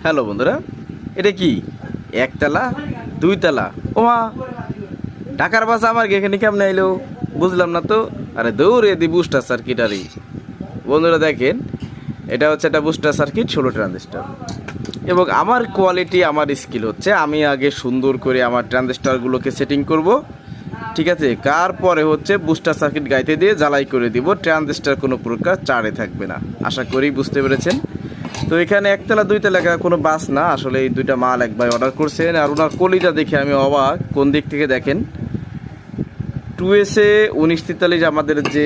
Hello বন্ধুরা, এটা কি একতলা দুইতলা? ওমা, ঢাকার বাস আমার এখানে কেমনে এলো বুঝলাম না তো। আরে দৌড়ে দি বুস্টার সার্কিট। আরে বন্ধুরা দেখেন, এটা হচ্ছে একটা বুস্টার সার্কিট 16 ট্রানজিস্টার। এবং আমার কোয়ালিটি, আমার স্কিল হচ্ছে আমি আগে সুন্দর করে আমার ট্রানজিস্টারগুলোকে সেটিং করব, ঠিক আছে? তারপরে হচ্ছে বুস্টার সার্কিট গাইতে দিয়ে জ্বালাই করে দিব, ট্রানজিস্টার কোনো প্রকার চারে থাকবে না। আশা করি বুঝতে পেরেছেন। তো এখানে একতলা দুইতলা কোনো বাস না, আসলে এই দুইটা মাল এক ভাই অর্ডার করছেন। আর ওনার কলিটা দেখে আমি অবাক। কোন দিক থেকে দেখেন, 2SA 1943 আমাদের যে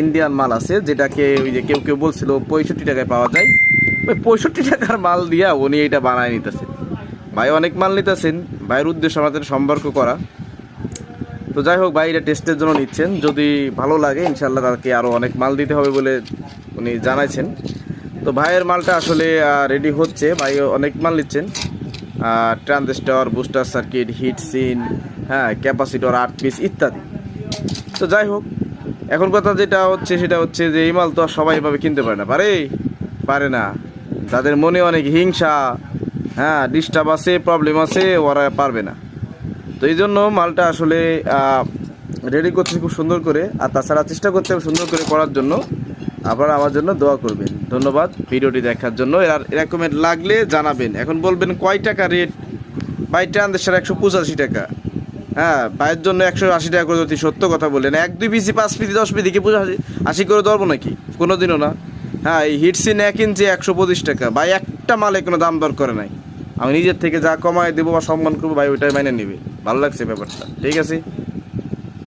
ইন্ডিয়ান মাল আছে, যেটাকে ওই যে কেউ বলছিল 65 টাকায় পাওয়া যায়, ওই 65 টাকার মাল দিয়া উনি এটা বানায় নিতেছেন। ভাই অনেক মাল নিতেছেন, ভাইয়ের উদ্দেশ্য আমাদের সম্পর্ক করা। তো যাই হোক, ভাই এটা টেস্টের জন্য নিচ্ছেন, যদি ভালো লাগে ইনশাল্লাহ তাকে আরও অনেক মাল দিতে হবে বলে উনি জানাইছেন। তো ভাইয়ের মালটা আসলে রেডি হচ্ছে, ভাই অনেক মাল নিচ্ছেন, transistor, booster circuit, hit scene, হ্যাঁ, ক্যাপাসিটর 8 পিস ইত্যাদি। তো যাই হোক, এখন কথা যেটা হচ্ছে সেটা হচ্ছে যে এই মাল তো আর সবাই এভাবে কিনতে পারে না, পারে না। যাদের মনে অনেক হিংসা, হ্যাঁ, ডিস্টার্ব আছে, প্রবলেম আছে, ওরা পারবে না। তো এই জন্য মালটা আসলে রেডি করতে খুব সুন্দর করে, আর তাছাড়া চেষ্টা করতে হবে সুন্দর করে করার জন্য। আপনারা আমার জন্য দোয়া করবেন। ধন্যবাদ ভিডিওটি দেখার জন্য। আর এরকমের লাগলে জানাবেন। এখন বলবেন কয় টাকা রেট? বাই ট্রানজিস্টার 185 টাকা। হ্যাঁ, বাইয়ের জন্য 180 টাকা করে যদি সত্য কথা বললেন, 1 2 পিসি 5 পিসি 10 পিসি কি 80 করে ধরবো নাকি? কোনো দিনও না। হ্যাঁ, এই হিটসিন 1 ইঞ্চি 125 টাকা। ভাই একটা মালে কোনো দাম দর করে নাই। আমি নিজের থেকে যা কমায় দেবো বা সম্মান করবো, ভাই ওইটাই মাইনে নিবে। ভালো লাগছে ব্যাপারটা, ঠিক আছে।